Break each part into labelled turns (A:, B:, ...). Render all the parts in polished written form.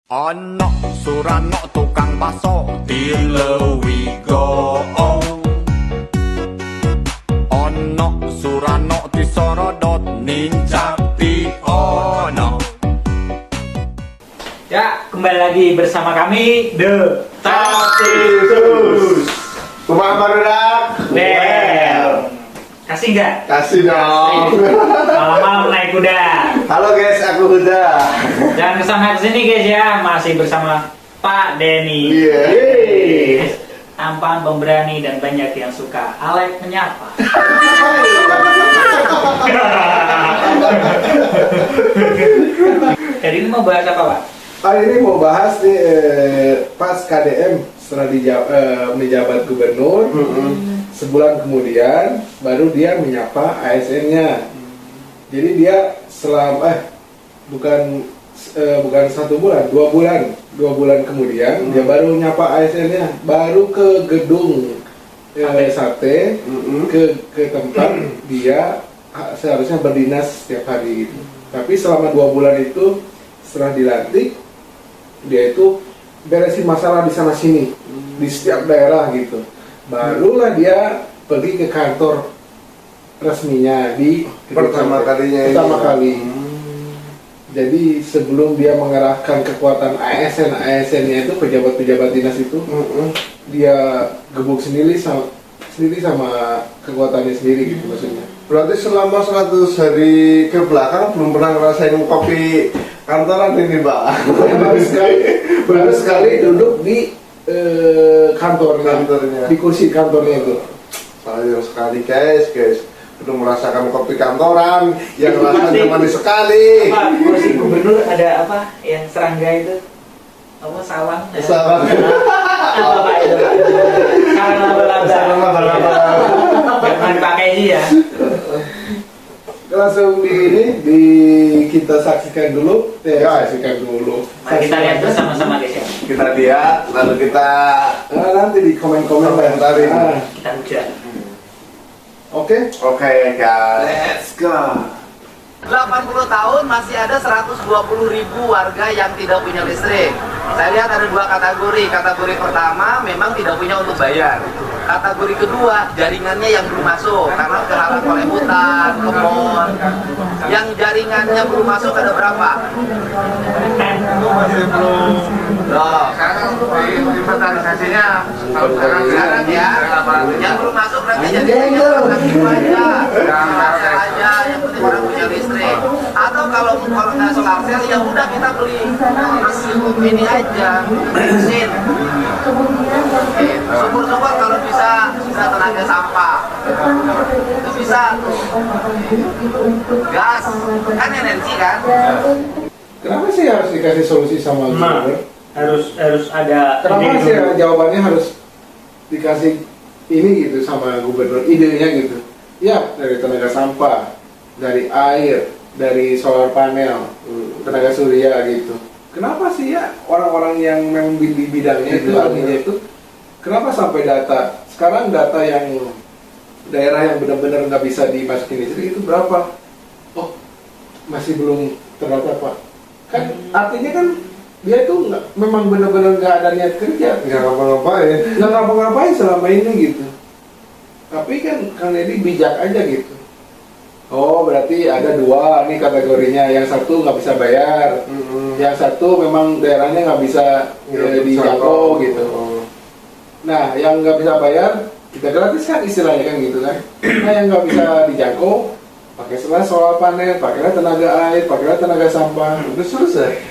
A: Ana Surano tukang baso dilewigo. Ana Surano disorodot ninjati ono.
B: Ya, kembali lagi bersama kami The
C: Taksisus. Kumaha barudak?
B: Well, kasih nggak?
C: Kasih dong.
B: Malam-malam naik kuda.
C: Halo guys, aku Huda.
B: Dan kesana kesini guys ya, masih bersama Pak Denny.
C: Iya.
B: Tampan, pemberani dan banyak yang suka. Alek menyapa. Jadi ini mau bahas apa Pak?
C: Hari ini mau bahas nih pas KDM setelah menjabat gubernur. Sebulan kemudian baru dia menyapa ASN-nya. Jadi dia selama bukan 1 bulan, 2 bulan kemudian dia baru nyapa ASN-nya, baru ke gedung sate, ke tempat dia seharusnya berdinas setiap hari gitu. Tapi selama 2 bulan itu setelah dilantik, dia itu beresin masalah di sana sini di setiap daerah gitu. Barulah dia pergi ke kantor resminya di pertama kali. Jadi sebelum dia mengerahkan kekuatan ASN-nya itu, pejabat-pejabat dinas itu, dia gebuk sendiri sama kekuatannya sendiri gitu maksudnya.
D: Berarti selama 100 hari ke belakang belum pernah ngerasain kopi kantoran ini, Mbak?
C: baru sekali duduk di kantornya, di kursi kantornya itu.
D: Sayang sekali guys, belum merasakan kopi kantoran yang rasanya manis sekali.
B: Pak, kursi gubernur ada apa yang serangga itu? Apa sawang?
D: Sawang.
B: Apa Pak itu? Sarang laba-laba. Jangan pakai ini ya.
C: Langsung kita saksikan dulu. Saksikan dulu.
B: Mari kita lihat bersama-sama guys ya.
D: Kita lihat, lalu kita
C: nanti di komen-komen
D: komentarin.
B: Kita hujan.
C: Oke,
D: guys.
C: let's go.
E: 80 tahun masih ada 120.000 warga yang tidak punya listrik. Saya lihat ada 2 kategori. Kategori pertama memang tidak punya untuk bayar. Kategori kedua jaringannya yang belum masuk karena terhalang oleh hutan, kebun. Yang jaringannya belum masuk ada berapa?
D: Itu masih belum.
E: Loh, sekarang inventarisasinya sekarang ya. Yang belum masuk berarti jaringannya aja. Solar aja, yang penting orang punya listrik. Atau kalau nggak solar cell ya udah kita beli ini aja, bensin. Syukur-syukur kalau bisa sudah tenaga sampah. Itu bisa tuh. Gas, kan energi kan?
C: Kenapa sih harus dikasih solusi sama gubernur?
B: Harus ada.
C: Kenapa sih jawabannya harus dikasih ini gitu sama gubernur, idenya gitu? Ya, dari tenaga sampah, dari air, dari solar panel, tenaga surya gitu. Kenapa sih ya orang-orang yang memang di bidangnya itu, ahlinya itu, kenapa sampai sekarang data yang daerah yang benar-benar nggak bisa dimasukin listrik itu berapa? Oh, masih belum terdata Pak. Kan artinya kan dia itu memang benar-benar nggak ada niat kerja,
D: Nggak
C: ngapa-ngapain selama ini gitu. Tapi kan Kang Deddy bijak aja gitu. Oh, berarti ada 2 nih kategorinya. Yang satu nggak bisa bayar, yang satu memang daerahnya nggak bisa dijangkau gitu. Nah, yang nggak bisa bayar kita gratiskan istilahnya kan gitu kan. Nah, yang nggak bisa dijangkau pakailah solar panel, pakailah tenaga air, pakailah tenaga sampah.
D: Udah selesai.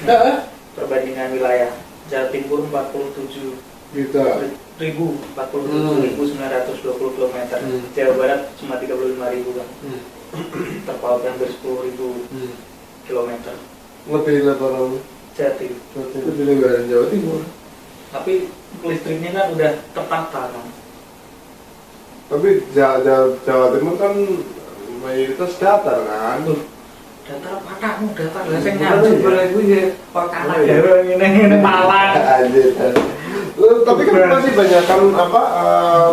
B: Perbandingan wilayah Jawa Timur 47
C: Gitu.
B: 47.920 km. Jawa Barat cuma 35.000 kan. Terpaut hampir 10.000 km.
D: Lebih lebar.
B: Jadi,
C: Itu di negara Jawa Timur.
B: tapi listriknya kan udah tertata kan.
D: Tapi Jawa Timur kan mayoritas datar kan.
B: Datar patamu, datar lah sing ngabdi boleh gue ya. Pakana ngene Malang.
D: Anjir. Tapi kan masih banyak kan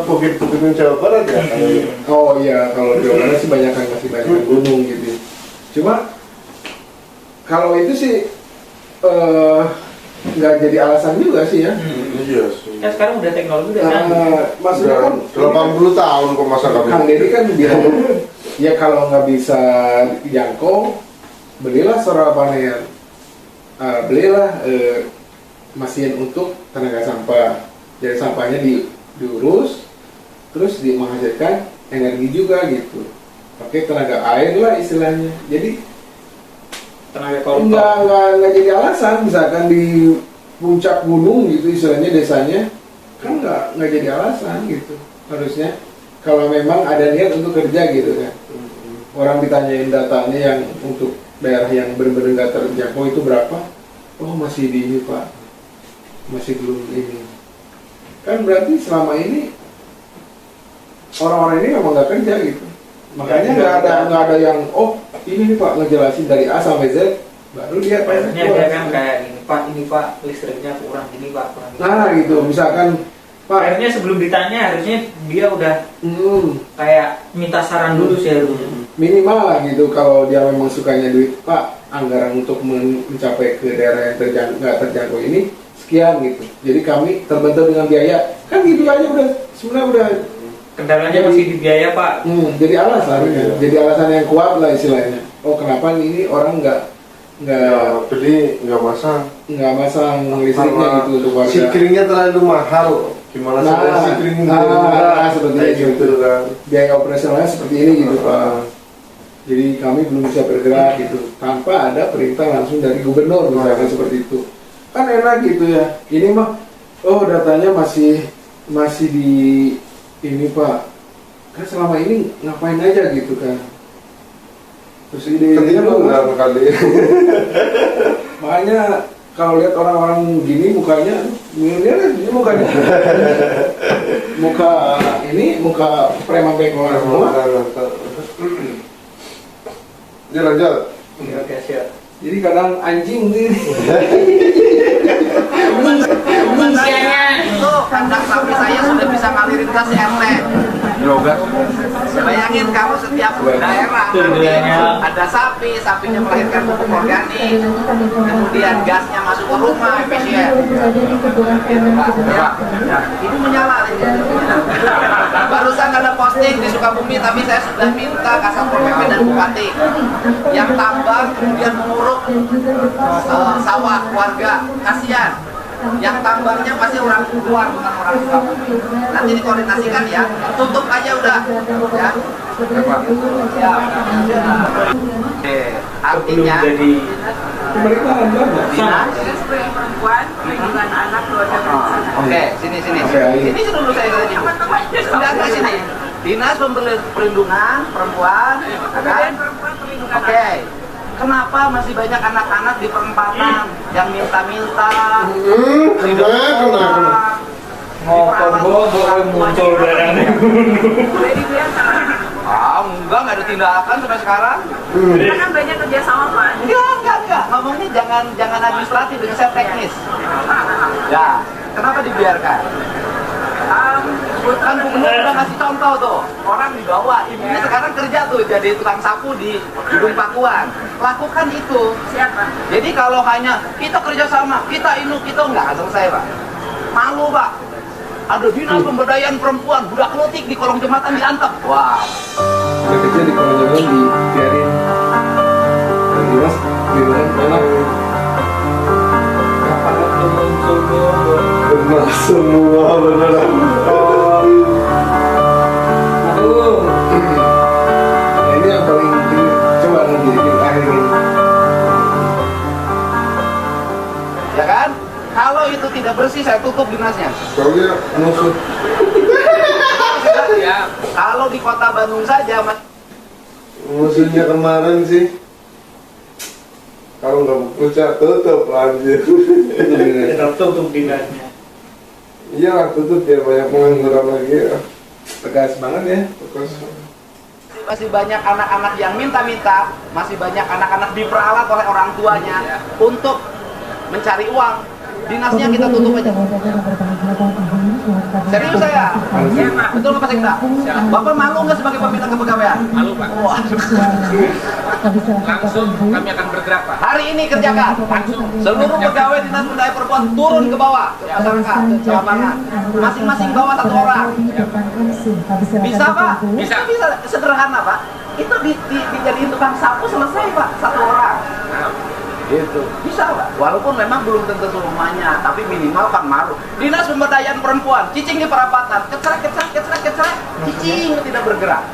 D: bukit-bukit Jawa Barat ya.
C: Oh iya, kalau di Jawa Barat sih masih banyak gunung gitu. Cuma kalau itu sih nggak jadi alasan juga sih ya.
D: Iya sih.
B: Kan sekarang udah teknologi udah canggih.
C: Maksudnya kan
D: 80 tahun kok masa
C: Kang
D: kami.
C: Deddy kan bilang ya kalau nggak bisa dijangkau belilah solar panel. Belilah mesin untuk tenaga sampah. Jadi sampahnya diurus, terus menghasilkan energi juga gitu. Pakai tenaga air lah istilahnya. Jadi
B: Tenaga koruptor.
C: nggak jadi alasan. Misalkan di puncak gunung gitu istilahnya desanya, kan nggak jadi alasan gitu. Harusnya kalau memang ada niat untuk kerja gitu kan. Orang ditanyain datanya yang untuk daerah yang benar-benar nggak terjangkau itu berapa? Oh masih di ini Pak, masih belum ini. Kan berarti selama ini orang-orang ini memang nggak kerja gitu. Makanya nggak ada yang ini nih Pak ngejelasin dari A sampai Z, baru dia
B: Biasanya dia kan kayak ini Pak listriknya kurang, ini Pak kurang.
C: Nah gitu, misalkan Pak
B: Akhirnya sebelum ditanya harusnya dia udah kayak minta saran dulu sih harusnya.
C: minimal lah gitu kalau dia memang sukanya duit Pak, anggaran untuk mencapai ke daerah yang nggak terjangkau ini sekian gitu. Jadi kami terbentuk dengan biaya, kan gitu aja udah sebenarnya udah.
B: Kendalanya masih di biaya Pak.
C: Jadi alasan, jadi alasan yang kuat lah istilahnya. Oh kenapa ini orang nggak
D: Beli nggak masang.
C: listriknya gitu untuk warga.
D: Sikringnya terlalu mahal. Gimana saya sikring
C: seperti
D: kayak
C: itu
D: gitu kan.
C: Biaya operasionalnya seperti ini gitu Pak. Jadi kami belum bisa bergerak gitu tanpa ada perintah langsung dari gubernur misalkan seperti itu. Kan enak gitu ya. Ini mah datanya masih di ini Pak. Kan selama ini ngapain aja gitu kan. Terus ini
D: Ketiduran kali.
C: makanya kalau lihat orang-orang gini mukanya miliar ini mukanya. muka preman pengkolan semua.
D: Ya lanjut.
B: Oke, siap.
C: Jadi kadang anjing sih.
E: Itu kandang sapi saya sudah bisa ngalirin gas RT.
A: Yoga.
E: Bayangin kamu setiap daerah ada sapinya melahirkan pupuk organik, kemudian gasnya masuk ke rumah efisien. Ini menyala ini. Barusan ada posting di Sukabumi, tapi saya sudah minta Kasat Pol PP dan Bupati yang tambang kemudian menguruk sawah warga, kasihan. Yang tambangnya pasti orang luar bukan orang Sukabumi. Nanti dikoordinasikan ya, tutup aja udah ya. Artinya
B: Jadi
C: Pemerintahan banyak.
E: dinas
F: perempuan, perlindungan anak, keluarga berencana.
E: Oke, sini. Ini dulu saya tadi. Enggak sini. Dinas Perlindungan Perempuan, kan? Oke. Kenapa masih banyak anak-anak di perempatan yang minta-minta?
D: Kenapa?
B: ngomong muncul darahnya
F: Boleh dibiarkan.
E: Enggak ada tindakan sampai sekarang.
F: Kita kan banyak kerjasama Pak.
E: Enggak. Ngomongnya jangan administratif, dengan saya teknis. Ya, kenapa dibiarkan? Kan gubernur udah ngasih contoh tuh, orang dibawa, ibunya sekarang kerja tuh jadi tukang sapu di Gedung Pakuan. Lakukan itu.
F: Siapa?
E: Jadi kalau hanya kita kerjasama, kita nggak selesai Pak. Malu Pak. Ada dinas pemberdayaan perempuan, budak klotik di kolong jembatan diantep. Wow.
C: Udah kecil di kolong jalan dibiarin. Dan dinas perlindungan anak.
B: kapan itu muncul
D: Benar semua beneran.
B: aduh
C: Nah, ini yang paling ini, coba nanti di akhir ini.
E: Ya kan? Kalau itu tidak bersih, saya tutup dinasnya.
D: Soalnya musuh.
E: Ya, kalau di kota Bandung saja, Mas.
D: Musuhnya kemarin sih. Kalau nggak puncak tutup lanjut.
B: kita tutup dinasnya.
D: Iya lah tutup biar banyak pengangguran lagi ya.
C: Tegas banget ya.
D: Terus
E: Masih banyak anak-anak yang minta-minta, masih banyak anak-anak diperalat oleh orang tuanya untuk mencari uang. Dinasnya kita tutup aja. Serius saya?
F: Iya Pak.
E: Betul nggak Pak Sekda? Bapak malu nggak sebagai pembina kepegawaian? Malu Pak. Wah.
B: Langsung kami akan bergerak, Pak.
E: Hari ini kerjakan. Seluruh pegawai dinas pemberdayaan perempuan turun ke bawah, ke masyarakat, ke lapangan. Masing-masing bawa 1 orang. Bisa Pak?
B: Bisa.
E: Bisa. Sederhana Pak. Itu dijadiin tukang sapu selesai Pak, 1 orang. Gitu. Bisa Pak. Walaupun memang belum tentu semuanya, tapi minimal kan malu. Dinas pemberdayaan perempuan, cicing di perapatan, kecrek, cicing tidak bergerak.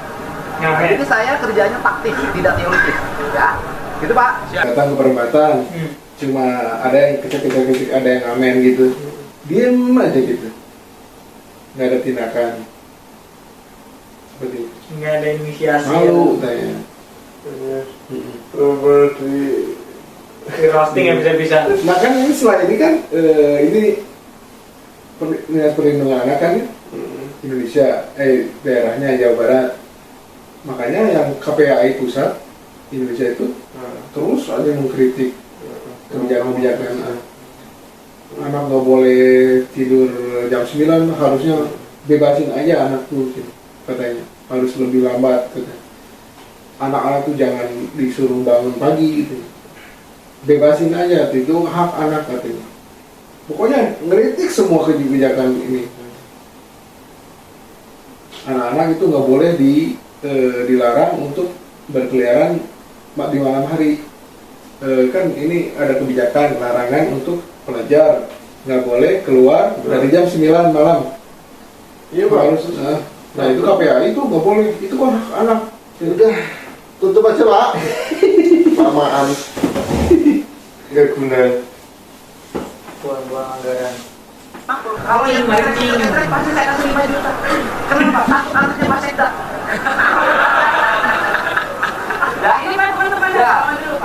E: Nah, jadi saya kerjanya taktis, tidak teoritis, ya. Gitu Pak.
C: Datang ke perempatan, cuma ada yang kecek, ada yang ngamen gitu, diem aja gitu, nggak ada tindakan seperti itu.
B: Nggak ada inisiasi.
C: Malu tanya.
D: Seperti
B: Di roasting yang bisa-bisa.
C: Nah kan ini setelah ini kan ini Dinas Perlindungan Anak kan Indonesia, daerahnya Jawa Barat. Makanya yang KPAI pusat Indonesia itu terus aja mengkritik kebijakan-kebijakan anak nggak boleh tidur jam 9, harusnya bebasin aja anak tuh gitu, katanya harus lebih lambat katanya. Anak-anak tuh jangan disuruh bangun pagi gitu, bebasin aja, itu hak anak katanya. Pokoknya ngeritik semua kebijakan ini. Anak-anak itu nggak boleh dilarang untuk berkeliaran di malam hari. Kan ini ada kebijakan larangan untuk pelajar nggak boleh keluar dari jam 9 malam.
D: iya Pak.
C: Harus, nah itu KPAI itu nggak boleh, itu kan hak anak.
D: Udah, tutup aja Pak. Lamaan. Nggak guna.
B: Buang-buang anggaran.
E: Kalau yang kecrek pasti saya kasih 5 juta. Kenapa? Takut anaknya Pak Sekda. Ya,
F: Ini Pak teman-teman.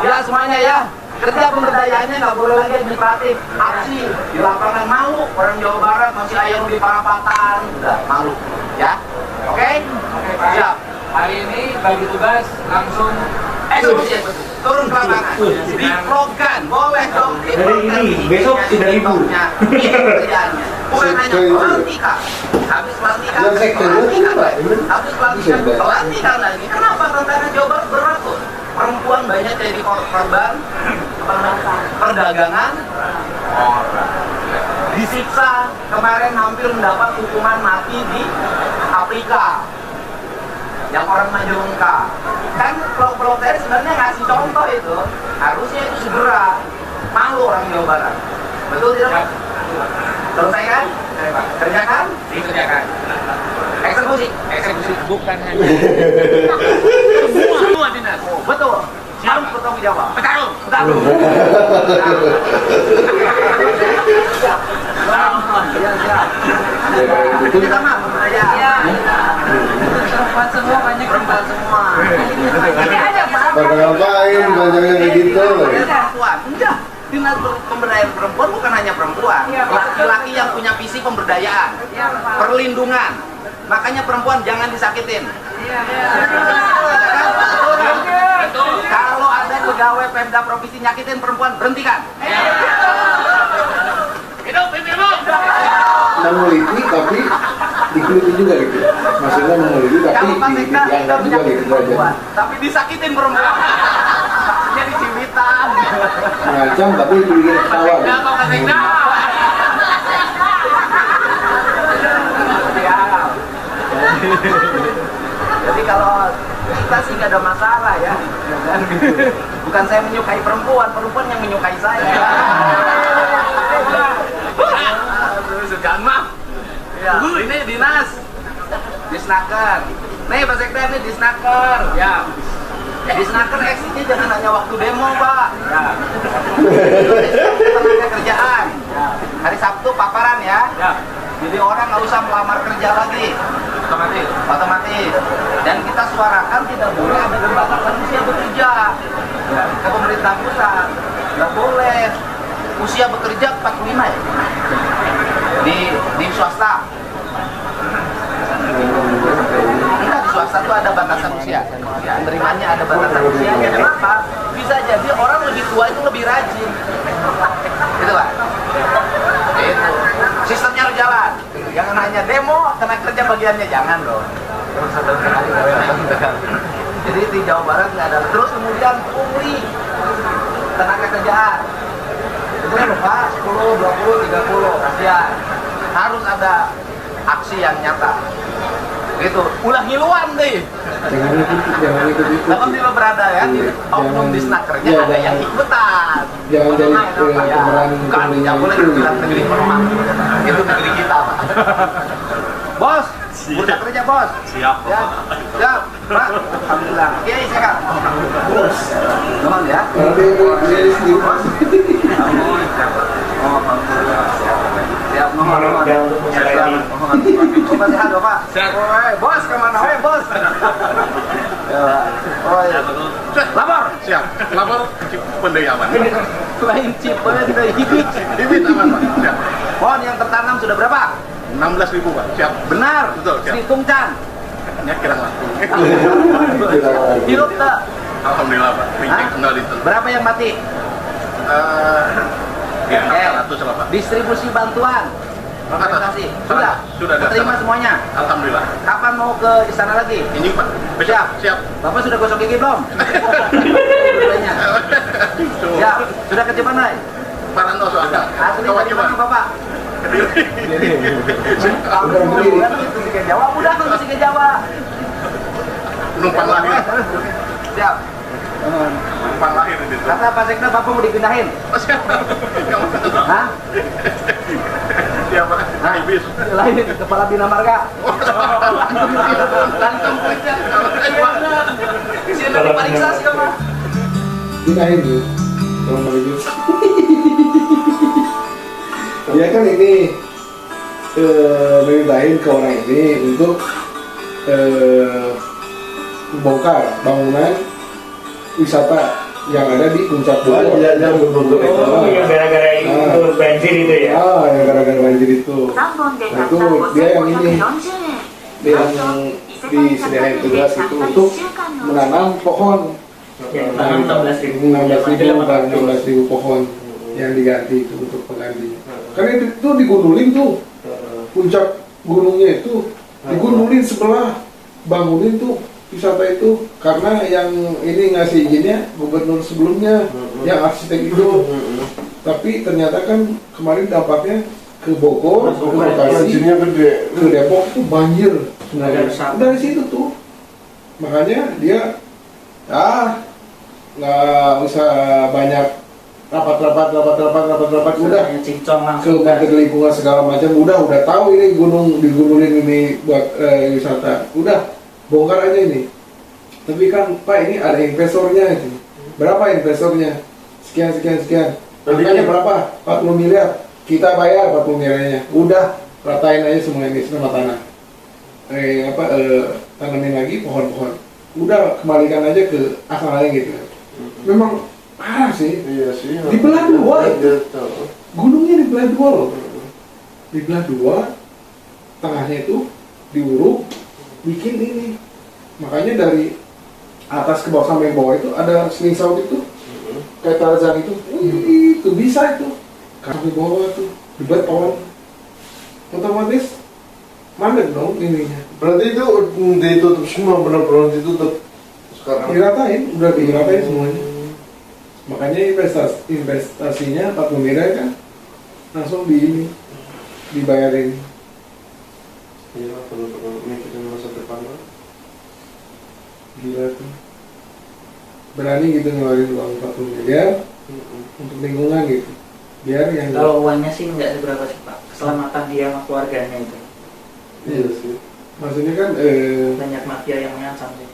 E: ya semuanya ya. Kerja pemberdayaannya nggak boleh lagi administratif, aksi di lapangan. Malu orang Jawa Barat masih ayam di perapatan, udah malu, ya. Oke?
B: Oke, Pak.
E: Siap.
B: Hari ini bagi tugas langsung
E: Eksekusi, turun ke lapangan, diprogram, boleh dong.
B: Dari ini, besok tidak libur.
E: Ini kerjaannya, bukan hanya pelantikan. Habis pelantikan,
D: Yang sektornya
E: pelantikan
D: Pak.
E: lagi. Habis pelantikan, pelantikan lagi. Kenapa rentetan Jawa Barat beratur? Perempuan banyak jadi korban perdagangan orang. Disiksa, kemarin hampir mendapat hukuman mati di Afrika. Yang orang Majalengka. Kan pulau-pulau tadi sebenarnya ngasih contoh itu, harusnya itu segera. Malu orang Jawa Barat. Betul tidak Pak? Selesai kan? Kerjakan?
B: dikerjakan.
E: Eksekusi.
B: Eksekusi bukan hanya
E: Semua dinas. Betul. Harus bertanggung jawab.
B: petarung.
E: Betul. Siap. Siap. Kita mah ya. Perempuan semua banyak perempuan semua.
F: Ini ada Pak.
D: Pada ngapain banyak yang kayak gitu?
E: Perempuan. Enggak. Dinas pemberdayaan perempuan bukan hanya perempuan.
F: Iya, Pak.
E: Laki-laki yang punya visi pemberdayaan,
F: Iya, Pak.
E: perlindungan. Makanya perempuan jangan disakitin.
F: Iya.
E: Betul kan? Betul. Kalau ada pegawai Pemda provinsi nyakitin perempuan, berhentikan. Hidup ibu.
C: Meneliti tapi dikritik juga gitu. Maksudnya meneliti tapi
E: Kalau Pak Sekda
C: dianggap
E: tidak
C: juga
E: menyakitin
C: gitu aja.
E: perempuan, tapi disakitin perempuan. Jadi cibitan.
C: Ngancam tapi bikin ketawa.
E: Sekda,
C: Gitu.
E: Pak Sekda. Jadi kalau kita sih nggak ada masalah ya. Bukan saya menyukai perempuan, perempuan yang menyukai saya. Sudah mah. Ya, ini dinas. Disnaker. Nih Pak Sekda, ini disnaker. Ya. Disnaker exitnya jangan hanya waktu demo, Pak. Ya. Tenaga kerjaan. Ya. Hari Sabtu paparan ya. Ya. Jadi orang nggak usah melamar kerja lagi. Otomatis. Dan kita suarakan tidak boleh ada pembatasan usia bekerja. Ya. Ke pemerintah pusat. Nggak boleh. Usia bekerja 45 ya. Di swasta. Enggak, di swasta itu ada batasan usia. Ya, terimanya ada batasan usianya. Kenapa? Bisa jadi orang lebih tua itu lebih rajin. Gitu Pak. Itu. Sistemnya harus jalan. Jangan hanya demo, kena kerja bagiannya jangan dong. Jadi di Jawa Barat nggak ada. Terus kemudian pungli tenaga kerjaan. Itu kan lupa 10, 20, 30 kasihan. Harus ada aksi yang nyata. Gitu. Ulah ngiluan deh.
C: jangan ikut itu.
E: Kalau dia berada ya di oknum di snakernya
C: Iya,
E: ada yang ikutan.
C: jangan jadi pemeran
E: Bukan, nggak boleh bilang negeri perumahan. Itu negeri kita, Pak. Bos, udah kerja bos.
B: Siap.
E: Ya, siap, Pak. Alhamdulillah. Oke, sehat. Bos, teman ya.
C: Nanti dia istri.
E: Oh, alhamdulillah. Siap, mohon.
B: Jangan untuk menyalahi.
E: Coba sehat, Pak. Sehat. Bos, kemana? Bos. Ya, oh, ya. Lapor.
A: Siap. Lapor pendayaman.
E: Lain chip, dari hibit.
A: Bibit aman, Pak. Siap.
E: Pohon yang tertanam sudah berapa?
A: 16.000, Pak. Siap.
E: Benar.
A: Betul, siap.
E: Hitung Chan.
A: Ya kira lah.
E: Hidup tak?
A: Alhamdulillah, Pak. Rincik
E: Hah?
A: kenal itu.
E: Berapa yang mati?
A: Ya,
E: Oke.
A: 400 lah, Pak.
E: Distribusi bantuan. Kompensasi. Sudah.
A: Sudah ada.
E: Terima semuanya.
A: Alhamdulillah.
E: Kapan mau ke istana lagi?
A: Ini, Pak.
E: Siap.
A: Siap.
E: Bapak sudah gosok gigi belum? Dua-duanya. Siap. Sudah ke Cimanai?
A: Parano soalnya.
E: Asli
A: Kawan
E: dari
A: coba.
E: mana Bapak? Kamu
C: Udah
E: mau
C: berdiri.
E: kan itu ke Jawa? Udah kan ke Jawa.
A: Numpang lahir.
E: Siap.
A: Numpang lahir di situ.
E: Kata Pak Sekda Bapak mau dipindahin.
A: Oh, siap.
E: Hah?
A: Siap, Pak.
E: Hah?
A: Ibis.
E: Lain kepala bina marga. Langsung kerja. Sini diperiksa sih Pak.
C: Pindahin tuh. Kalau mau review. Dia kan ini merintahin ke orang ini untuk membongkar bangunan wisata yang ada di puncak Bogor.
B: Oh, yang gara-gara itu banjir itu ya.
C: Ah, yang gara-gara banjir itu.
F: 3本で
C: Nah
F: たった
C: itu dia yang ini,
F: 5540円
C: dia yang disediain tugas itu untuk menanam pohon.
B: Yang tanam 16.000.
C: 16.000 dan 16.000 pohon yang diganti itu untuk pengganti. Karena itu digundulin tuh, puncak gunungnya itu digundulin sebelah, bangunin tuh wisata itu karena yang ini ngasih izinnya gubernur sebelumnya, yang arsitek itu. Tapi ternyata kan kemarin dampaknya ke Bogor, ke Bekasi,
D: Banjirnya gede.
C: ke Depok tuh banjir.
B: Ada resah.
C: Dari situ tuh, makanya dia nggak usah banyak rapat udah
B: Cincong
C: ke
B: langsung.
C: Menteri Lingkungan segala macam udah tahu ini gunung digundulin ini buat wisata, udah bongkar aja ini. Tapi kan Pak ini ada investornya itu, berapa investornya, sekian harganya berapa, 40 miliar, kita bayar 40 miliarnya, udah ratain aja semua ini sama tanah, tanamin lagi pohon-pohon, udah kembalikan aja ke asalnya gitu. Memang parah sih.
D: Iya sih.
C: Dibelah dua itu.
D: Gitu.
C: Gunungnya dibelah dua loh. Dibelah dua, tengahnya itu diuruk, bikin ini. Makanya dari atas ke bawah sampai bawah itu ada swing sound itu, kayak Tarzan itu, itu bisa itu. Sampai bawah tuh dibeton, otomatis mandek dong ininya.
D: Berarti itu ditutup semua, benar-benar ditutup sekarang.
C: Diratain, udah diratain semuanya. Makanya investasinya 40 miliar kan langsung dibayarin.
D: Iya, benar-benar mikirin masa depan.
C: Gila tuh, berani gitu ngeluarin uang 40 miliar untuk lingkungan gitu, biar yang
B: Kalau uangnya sih nggak seberapa sih Pak. Keselamatan dia sama keluarganya itu.
D: Iya sih.
C: maksudnya kan
B: Banyak mafia yang mengancam sih.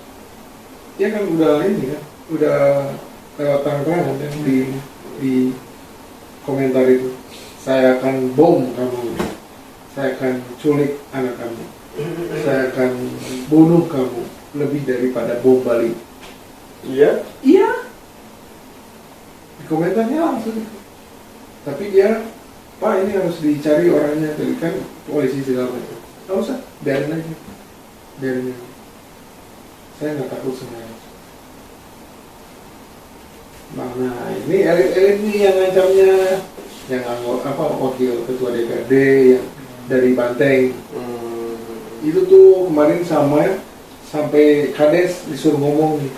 C: ya kan udah ini kan udah lewat terang-terangan kan di komentar itu, saya akan bom kamu, saya akan culik anak kamu, saya akan bunuh kamu lebih daripada bom Bali.
D: Iya.
C: Iya. Di komentarnya langsung. Tapi dia, Pak ini harus dicari orangnya, jadi kan polisi segala macam. Nggak usah, biarin aja. Biarin aja. Saya nggak takut sebenarnya. Mana ini elit-elit ini yang ngancamnya, yang wakil ketua DPRD yang dari Banteng. Itu tuh kemarin sama sampai kades disuruh ngomong nih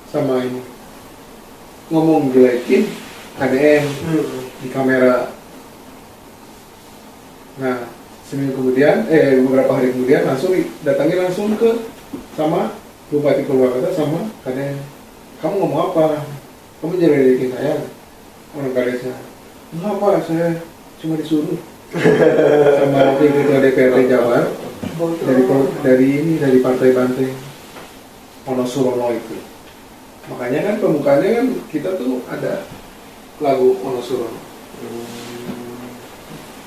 C: sama ini, ngomong jelekin KDM di kamera. Nah, seminggu kemudian, beberapa hari kemudian langsung datangi langsung ke sama Bupati Purwakarta sama KDM. Kamu ngomong apa? Kamu jelekin saya? Orang kadesnya. Enggak Pak, saya cuma disuruh sama wakil ketua DPRD Jawa dari Partai Banteng Wonosurono itu. Makanya kan pembukaannya kan kita tuh ada lagu Wonosurono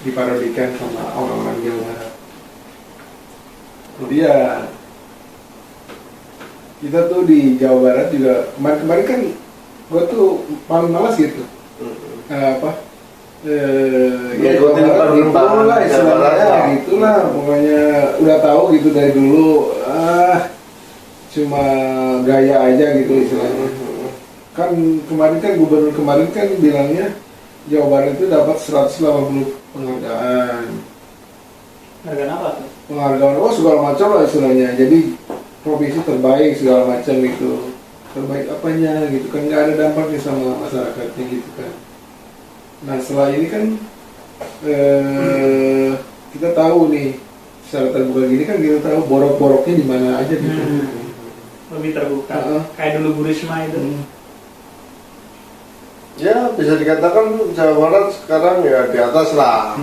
C: diparodikan sama orang-orang Jawa Barat. Kemudian kita tuh di Jawa Barat juga kemarin kan gue tuh paling malas gitu. Ya Jawa Barat itulah istilahnya, itulah pokoknya udah tahu gitu dari dulu, cuma gaya aja gitu istilahnya. Kan kemarin kan gubernur kemarin kan bilangnya Jawa Barat itu dapat 180 penghargaan.
B: Penghargaan apa tuh?
C: Penghargaan segala macam lah istilahnya. Jadi provinsi terbaik segala macam gitu. Terbaik apanya gitu kan, nggak ada dampaknya sama masyarakatnya gitu kan. Nah setelah ini kan kita tahu nih secara terbuka gini kan kita tahu borok-boroknya di mana aja gitu.
B: Lebih terbuka. Kayak dulu Bu Risma itu.
D: Ya bisa dikatakan Jawa Barat sekarang ya di atas lah.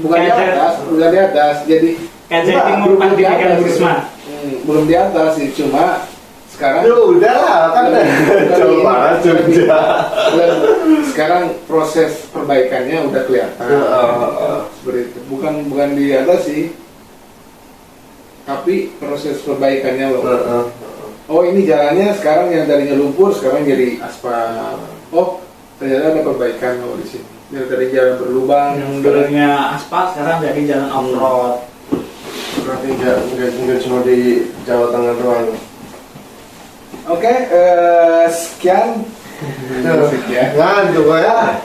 C: Bukan di atas, bukan di atas. Jadi
B: Kayak Jawa Timur pas dipegang Bu Risma.
C: Belum di atas sih, cuma sekarang
D: Ya udah lah kan Jawa Barat Jogja.
C: Sekarang proses perbaikannya udah kelihatan. Seperti itu. Bukan di atas sih, tapi proses perbaikannya loh. Oh ini jalannya sekarang yang tadinya lumpur sekarang jadi aspal. Oh ternyata ada perbaikan loh di sini. Yang dari jalan berlubang.
B: Yang dulunya aspal sekarang jadi jalan off-road.
D: Berarti nggak cuma di Jawa Tengah doang.
C: Oke, sekian. Sekian.
D: Ngantuk ya.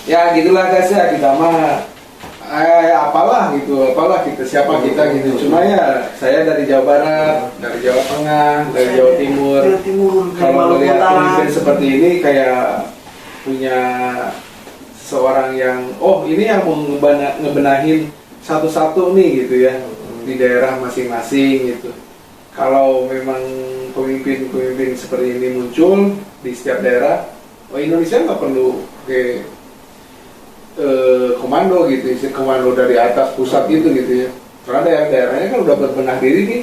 C: Ya gitulah guys ya, kita mah apalah kita siapa kita gitu. Cuma ya saya dari Jawa Barat, dari Jawa Tengah, dari Jawa Timur. Kalau melihat pemimpin seperti ini kayak punya seorang yang ini yang mau ngebenahin satu-satu nih gitu ya di daerah masing-masing gitu. Kalau memang pemimpin seperti ini muncul di setiap daerah, Indonesia nggak perlu komando gitu, komando dari atas pusat gitu ya. Karena daerah-daerahnya kan udah berbenah diri nih,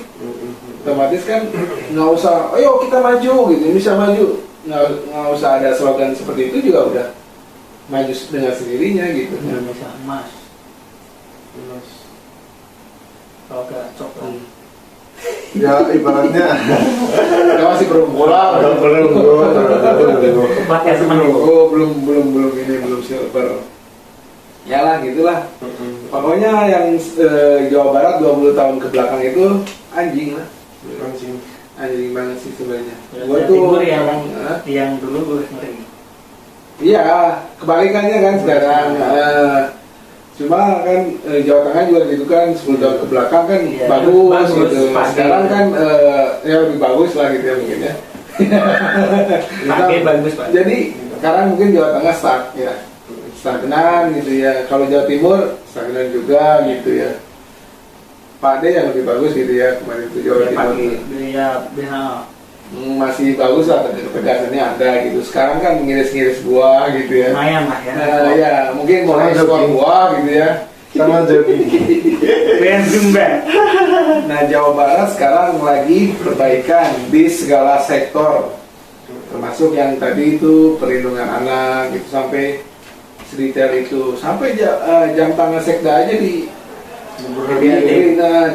C: otomatis kan nggak usah, ayo kita maju gitu, Indonesia maju, nggak usah ada slogan seperti itu juga udah maju dengan sendirinya gitu.
B: Indonesia emas. Kalau gacok kan.
D: Ya ibaratnya
C: Kita masih berumpulan.
B: Pakai teman
C: belum silver. Ya lah gitulah. Pokoknya yang Jawa Barat 20 tahun ke belakang itu anjing lah. Anjing banget sih sebenarnya. Gua tuh
B: Timur yang dulu gue ngeri.
C: Iya, kebalikannya kan sekarang. Cuma kan Jawa Tengah juga gitu kan 10 tahun ke belakang kan bagus gitu. Sekarang kan ya lebih bagus lah gitu ya mungkin ya.
B: Bagus Pak.
C: Jadi sekarang mungkin Jawa Tengah stagnan gitu ya. Kalau Jawa Timur stagnan juga gitu ya. Pak D yang lebih bagus gitu ya kemarin itu Jawa Timur. Masih bagus lah, ketegasannya ada gitu. Sekarang kan mengiris-ngiris buah gitu ya.
B: Lumayan lah ya.
C: Ya mungkin mulai ekspor buah gitu ya.
D: sama jadi.
C: Nah Jawa Barat sekarang lagi perbaikan di segala sektor, termasuk yang tadi itu perlindungan anak gitu sampai sedetail itu, sampai jam tangan sekda aja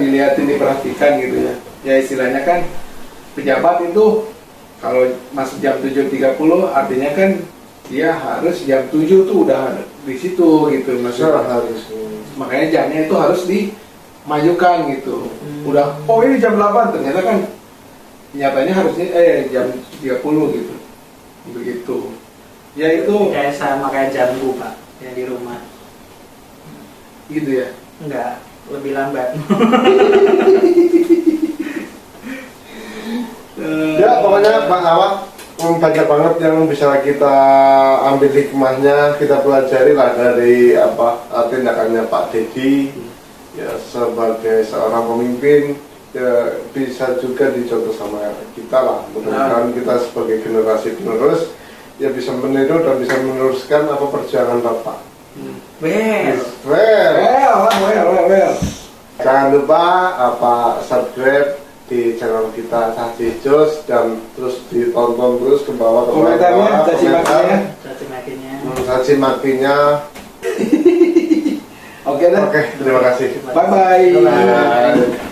C: dilihatin, diperhatikan gitu ya. Ya istilahnya kan pejabat itu kalau masuk jam 7.30 artinya kan dia harus jam 7 tuh udah di situ gitu maksudnya.
D: Harus.
C: Makanya jamnya itu harus dimajukan gitu. Udah ini jam 8 ternyata kan nyatanya harusnya jam 30 gitu. Begitu. Ya itu
B: kayak sama kayak jambu Pak yang di rumah.
C: gitu ya.
B: Enggak. lebih lambat.
D: Ya pokoknya Pak Awak banyak banget yang bisa kita ambil hikmahnya, kita pelajari lah dari tindakannya Pak Dedi ya sebagai seorang pemimpin ya bisa juga dicontoh sama kita lah. Mudah-mudahan kita sebagai generasi penerus ya bisa meniru dan bisa meneruskan apa perjuangan Bapak.
C: Well.
D: Jangan lupa subscribe di channel kita Caci Jos dan terus ditonton terus ke bawah
C: Komentarnya, caci makinya.
D: Caci makinya.
C: Oke deh.
D: Oke, terima kasih.
C: Bye bye.
D: Bye.